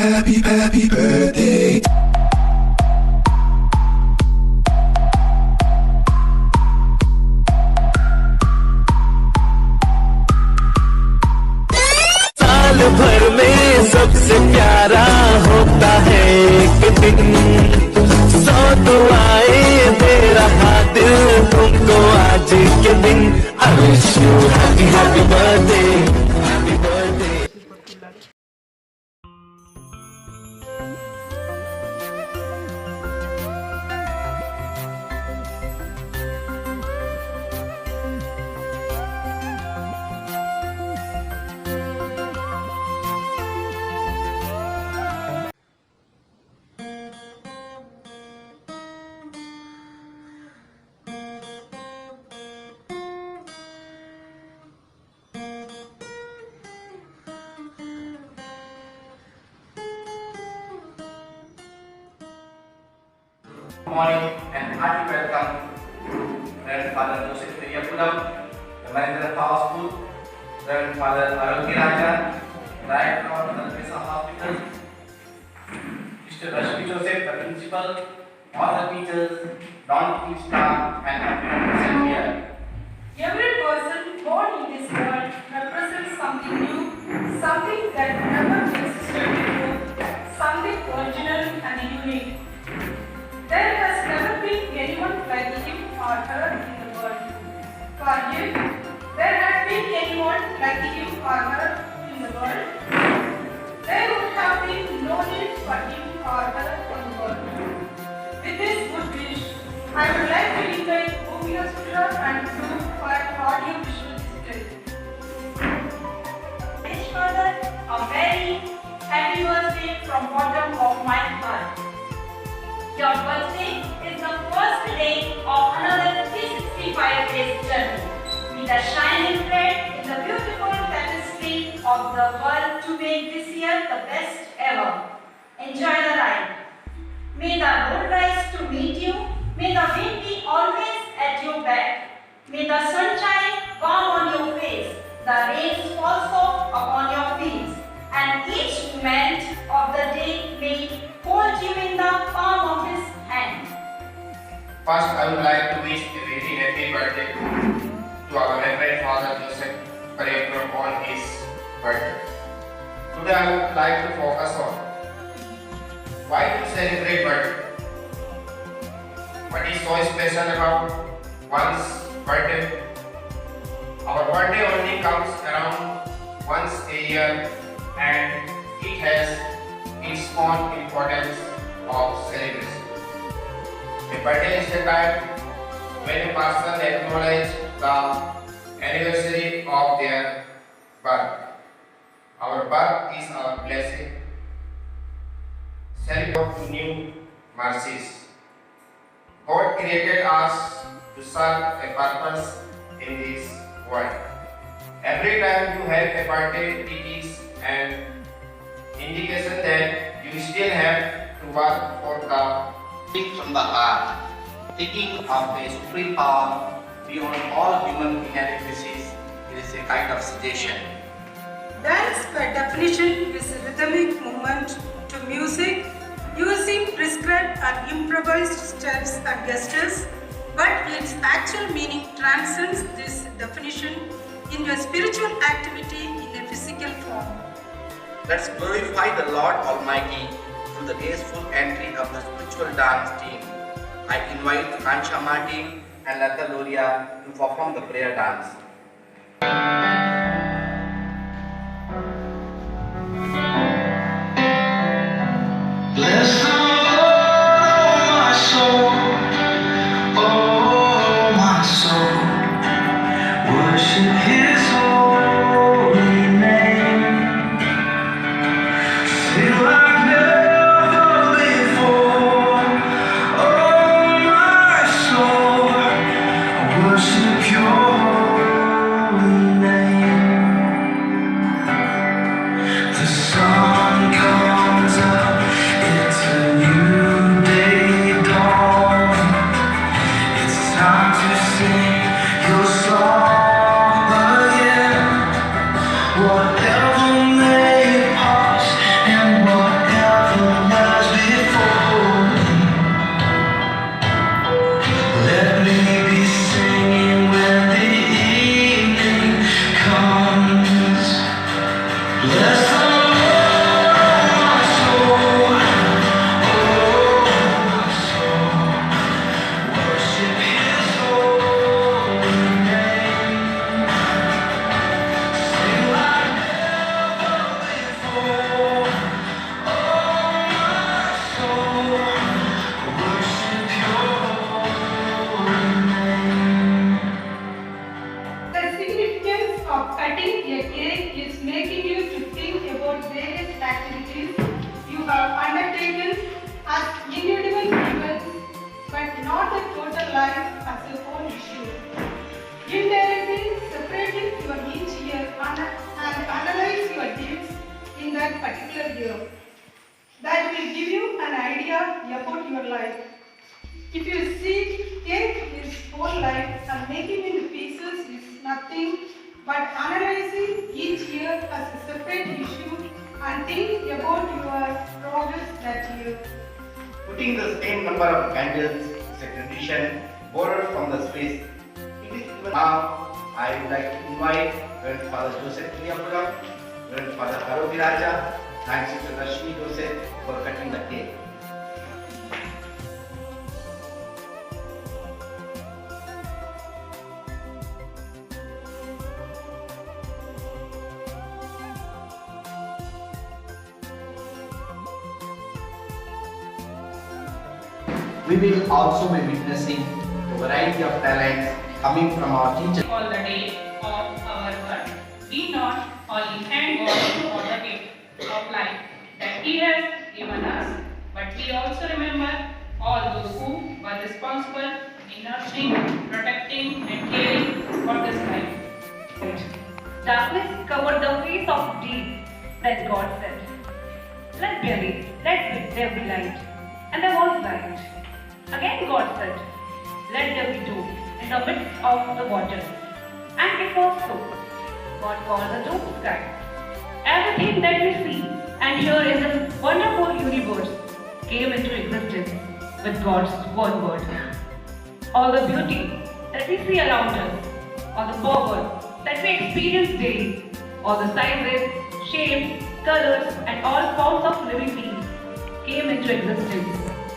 happy birthday. साल भर में सबसे प्यारा होता है एक दिन, सौ दुआएं दे रहा दिल तुमको आज के दिन। I wish you happy birthday, happy birthday. Good morning and hearty welcome to Reverend Father Joseph Periyapuram, the manager of our school, Reverend Father Arun Raja, Director of the Teresa Hospital, Mr. Rashmi Joseph, the principal, all the teachers, non-teaching staff, and everyone present here. Every person born in this world represents something new, something that never existed before, something original and unique. There has never been anyone like him or her in the world. For him, there had been anyone like him or her in the world, there would have been no need for him or her in the world. With this good wish, I would like to invite Bhumi Hospital and Group for audio visual display. Wish Father, a very happy birthday from bottom of my heart. Your birthday is the first day of another 365 days journey, with a shining thread in the beautiful tapestry of the world to make this year the best ever. Enjoy the ride. May the road rise to meet you. May the wind be always at your back. May the sunshine warm on your face, the rains fall soft upon your feet, and each moment of the day may hold you in the palm of his hand. First, I would like to wish a very happy birthday to our Reverend Father Joseph Periyapuram on his birthday. Today, I would like to focus on why to celebrate birthday. What is so special about one's birthday? Our birthday only comes around once a year, and it has its own importance of celebration. A birthday is the time when a person acknowledges the anniversary of their birth. Our birth is our blessing. Celebrate new mercies. God created us to serve a purpose in this world. Every time you have a birthday, it is an indication that you still have to work for the Speak from the heart, thinking of a supreme power beyond all human inadequacies. It is a kind of suggestion. Dance, by definition, is a rhythmic movement to music using prescribed and improvised steps and gestures, but its actual meaning transcends this definition into a spiritual activity in a physical form. Let's glorify the Lord Almighty through the graceful entry of the spiritual dance team. I invite Kansha Martin and Lata Loria to perform the prayer dance. Bless the Lord, oh my soul, oh my soul, worship His holy name. Feel like never before, oh my soul, worship Your holy name. Bless the Lord, my soul. Oh, my soul. Worship His holy name. Sing like never before. Oh, my soul. Worship Your holy name. The significance of cutting a cake is making you to think about various activities you have undertaken as individual events, but not the total life as a whole issue. Indirectly separating your each year and analyze your deeds in that particular year. That will give you an idea about your life. If you see take his whole life and making into pieces is nothing but analyzing each year as a separate issue and think about your progress that year. Putting the same number of candles is a tradition borrowed from the Swiss. It is even now, I would like to invite Reverend Father Joseph Kiliapuram, Reverend Father Arogi Raja, and Sister Rashmi Joseph for cutting the cake. We will also be witnessing a variety of talents coming from our teachers. all the day of our birth. We not only thank God for the gift of life that He has given us, but we also remember all those who were responsible in nurturing, protecting, and caring for this life. Darkness covered the face of deep. Then God said, let there be light. And there was light. Again God said, let there be dew in the midst of the waters. And it was so. God called the dew sky. Everything that we see and hear in this wonderful universe came into existence with God's one word. All the beauty that we see around us, all the power that we experience daily, all the sizes, shapes, colors, and all forms of living beings came into existence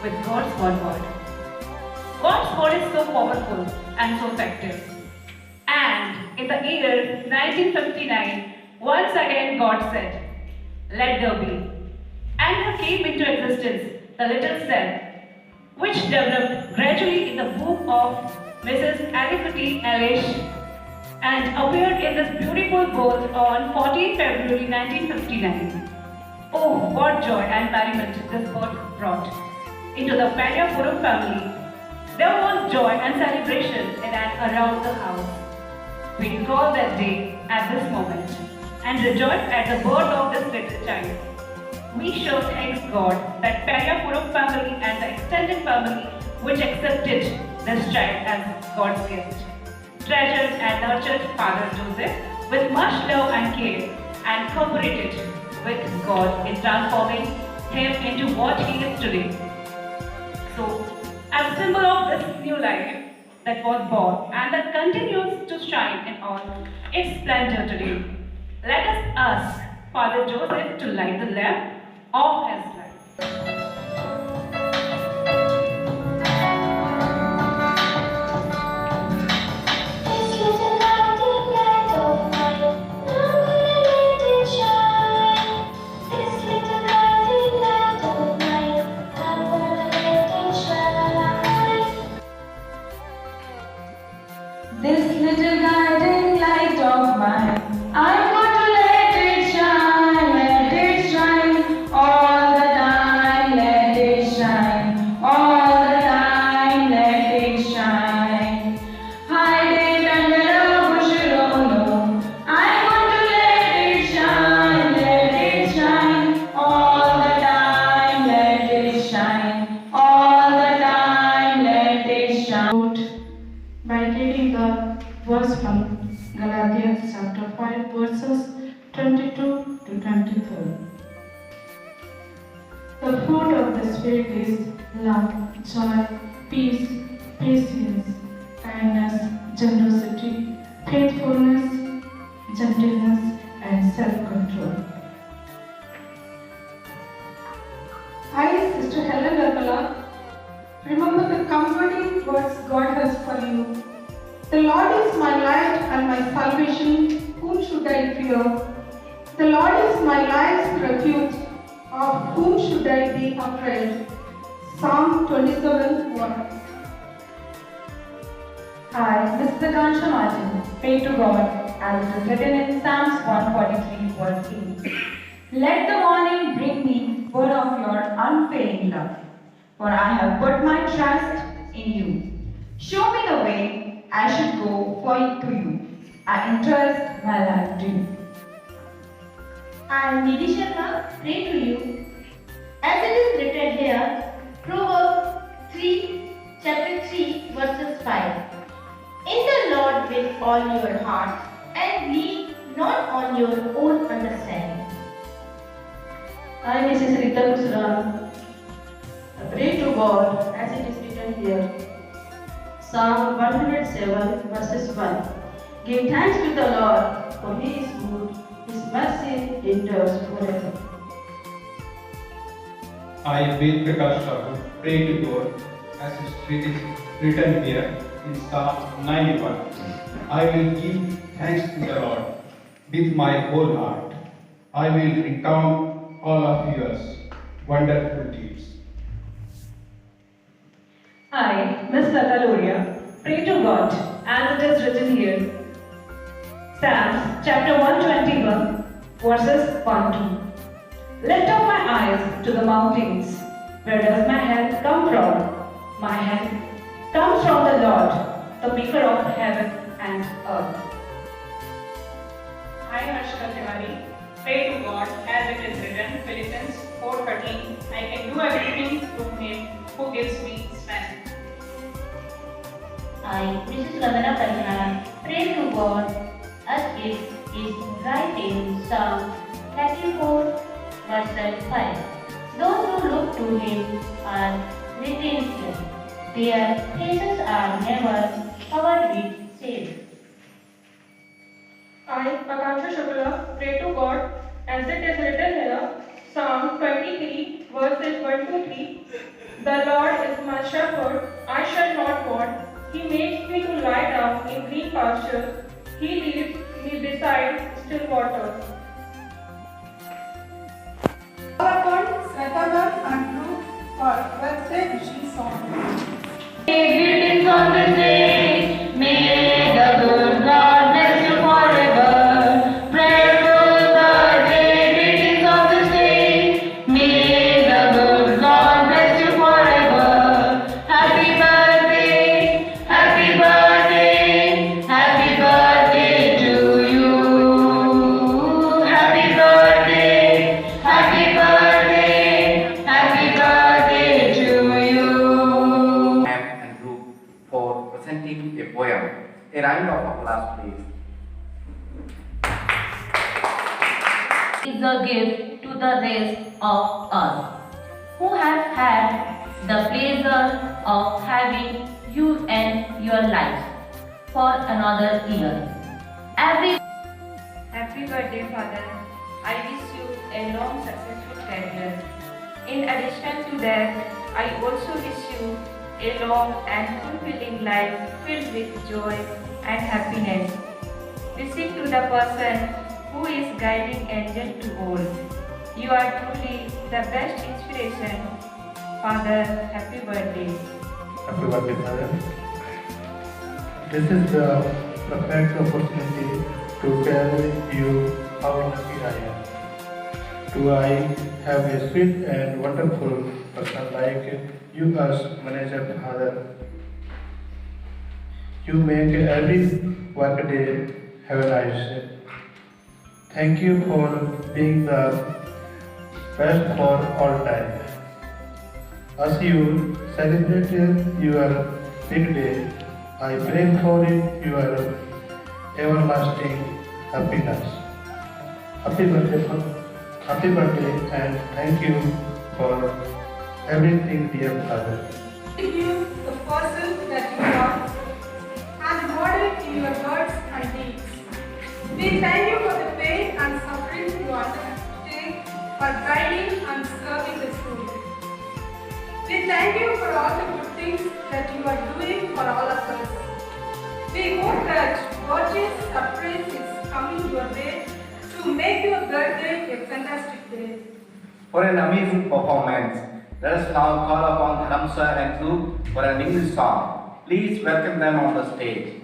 with God's one word. God's word is so powerful and so effective. And in the year 1959, once again God said, let there be. And there came into existence the little cell, which developed gradually in the womb of Mrs. Alicity Elish and appeared in this beautiful world on 14 February 1959. Oh, what joy and merriment this birth brought into the Pariapuram family. There was joy and celebration in and around the house. We recall that day at this moment and rejoice at the birth of this little child. We sure thanks God that Pariapuram family and the extended family which accepted this child as God's gift, treasured and nurtured Father Joseph with much love and care and cooperated with God in transforming him into what he is today. So, as a symbol of this new life that was born and that continues to shine in all its splendor today, let us ask Father Joseph to light the lamp of his life. This little guiding light of mine, I want to let it shine all the time, let it shine, all the time, let it shine. Hide it under a bushel, oh no, I want to let it shine, all the time, let it shine, all the time, let it shine. By reading the verse from Galatians chapter 5 verses 22 to 23. The fruit of the Spirit is love, joy, peace, patience, kindness, generosity, faithfulness, gentleness, and self-control. I, Sister Helen Vermala, remember the comforting words God has for you. The Lord is my light and my salvation, whom should I fear? The Lord is my life's refuge, of whom should I be afraid? Psalm 27:1. I, Mr. Kansha Martin, pray to God as it is written in Psalms 143 verse 8. Let the morning bring me word of your unfailing love, for I have put my trust in you. Show me the way I should go for to you. I entrust my life to you. I, Nidhi Sharma, pray to you. As it is written here, Proverbs 3, chapter 3, verses 5. In the Lord with all your heart, and lean not on your own understanding. I, Mrs. Rita Kusran, pray to God as it is written here. Psalm 107 verses 1. Give thanks to the Lord, for He is good, His mercy endures forever. I, Ved Prakash Sahu, pray to God as it is written here in Psalm 91. I will give thanks to the Lord with my whole heart. I will recount all of yours wonderful deeds. I, Miss Lata Loria, pray to God as it is written here. Psalms chapter 121, verses 1 2. Lift up my eyes to the mountains. Where does my help come from? My help comes from the Lord, the maker of heaven and earth. I, Harshita Tiwari, pray to God as it is written, Philippians 4:13. I can do everything through Him who gives me strength. I, Mrs. Vandana Parihara, pray to God as it is right in Psalm 34, verse 5. Those who look to Him are radiant. Their faces are never covered with shame. I, Akansha Shukla, pray to God as it is written here, Psalm 23, verses 1 to 3. The Lord is my shepherd, I shall not want. He makes me to lie down in green pastures. He leads me beside still waters. PowerPoint, Svetana and Drew for birthday wishing song. Greetings on this day, may the good God bless you forever. Prayerful birthday, greetings on this day, may the good God bless you forever. Happy birthday, happy birthday, happy birthday to you. Happy birthday, happy birthday, happy birthday to you. And Drew for presenting a poem. A round of applause, please. Is a gift to the rest of us who have had the pleasure of having you in your life for another year. Happy birthday, Father. I wish you a long, successful career. In addition to that, I also wish you a long and fulfilling life filled with joy and happiness. Wishing to the person who is guiding angel to all. You are truly the best inspiration. Father, happy birthday. Happy birthday, Father. This is the perfect opportunity to tell you how lucky I am. Do I have a sweet and wonderful person like you as manager, Father? You make every work day heavenized. Thank you for being the best for all time. As you celebrate your big day, I pray for your everlasting happiness. Happy birthday, and thank you for everything, dear Father. Give you the person that you are and model in your words and deeds. We thank you for the pain and suffering you undertake for guiding and serving the school. We thank you for all the good things that you are doing for all of us. We hope that gorgeous surprise is coming your way to make your birthday a fantastic day. For an amazing performance, let us now call upon Dharam sir and group for an English song. Please welcome them on the stage.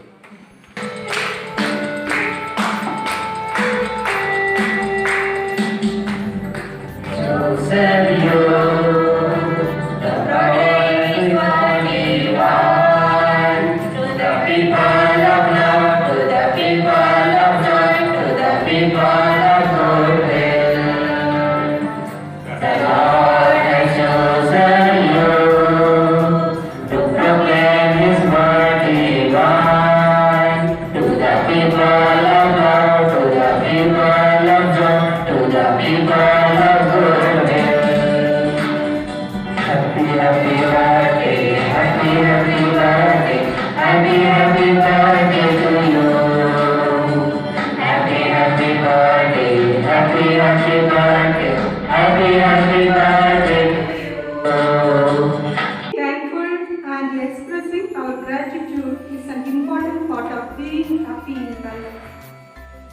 Thankful and expressing our gratitude is an important part of being happy in life.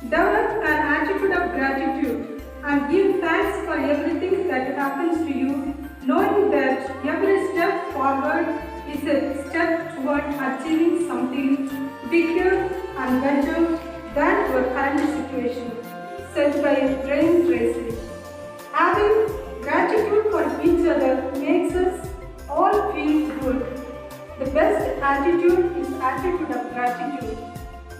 Develop an attitude of gratitude and give thanks for everything that happens to you, knowing that every step forward is a step toward achieving something bigger and better than your current situation, said by Brian Tracy. Having gratitude for each other makes us all feel good. The best attitude is attitude of gratitude.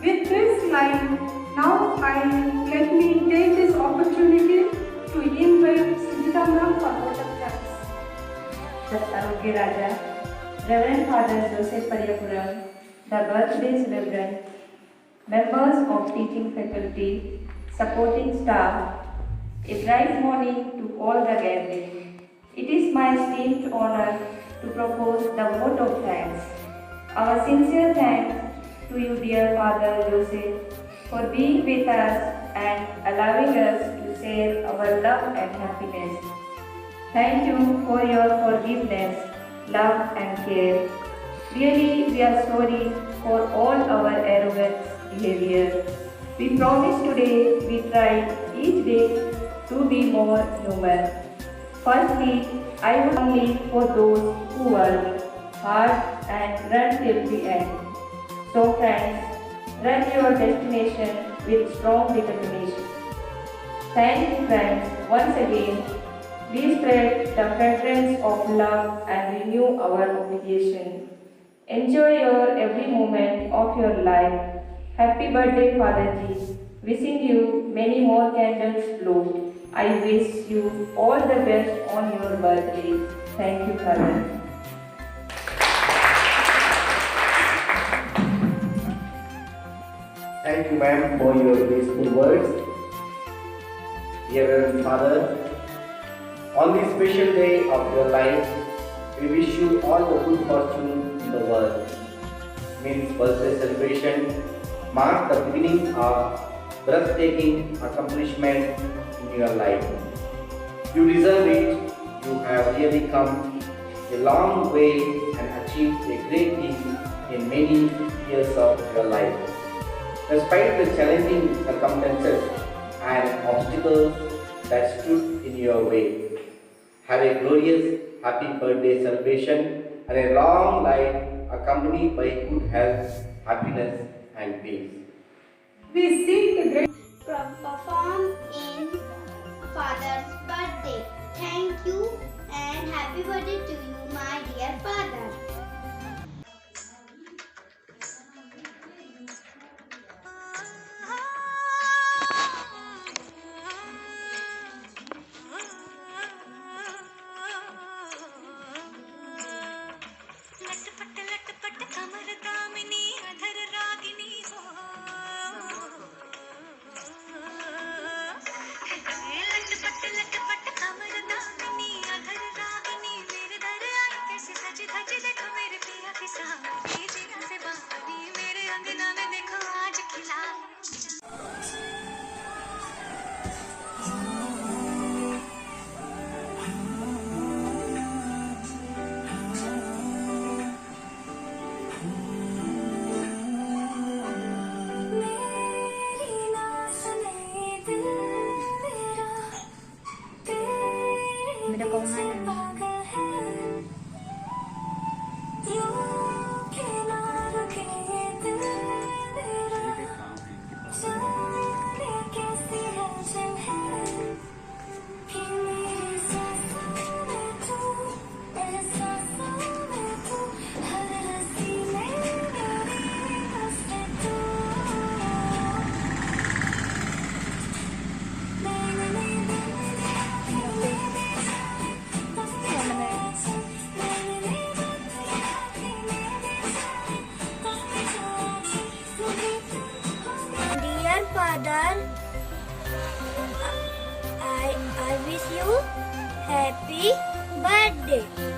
With this line, now let me take this opportunity to invite Sujita ma'am for vote of thanks. The Arogya Raja, Reverend Father Joseph Pariyapuram, the birthday celebrant, members of teaching faculty, supporting staff, a bright morning to all the gathering. It is my esteemed honor to propose the vote of thanks. Our sincere thanks to you, dear Father Joseph, for being with us and allowing us to share our love and happiness. Thank you for your forgiveness, love and care. Really, we are sorry for all our arrogant behavior. We promise today we try each day to be more human. Firstly, I would only for those who work hard and run till the end. So friends, run your destination with strong determination. Thank you friends once again. We spread the fragrance of love and renew our obligation. Enjoy your every moment of your life. Happy birthday, Father Ji. Wishing you many more candles blow. I wish you all the best on your birthday. Thank you, Father. Thank you, ma'am, for your graceful words. Dear Reverend Father, on this special day of your life, we wish you all the good fortune in the world. May this birthday celebration mark the beginning of breathtaking accomplishment in your life. You deserve it. You have really come a long way and achieved a great deal in many years of your life. Despite the challenging circumstances and obstacles that stood in your way, have a glorious happy birthday celebration and a long life accompanied by good health, happiness and peace. We seek the great perform in Father's birthday. Thank you and happy birthday to you, my dear Father. लट पट कमर दामिनी अधर रागिनी मेरे दर मेरा कौन है Dear Father, I wish you happy birthday.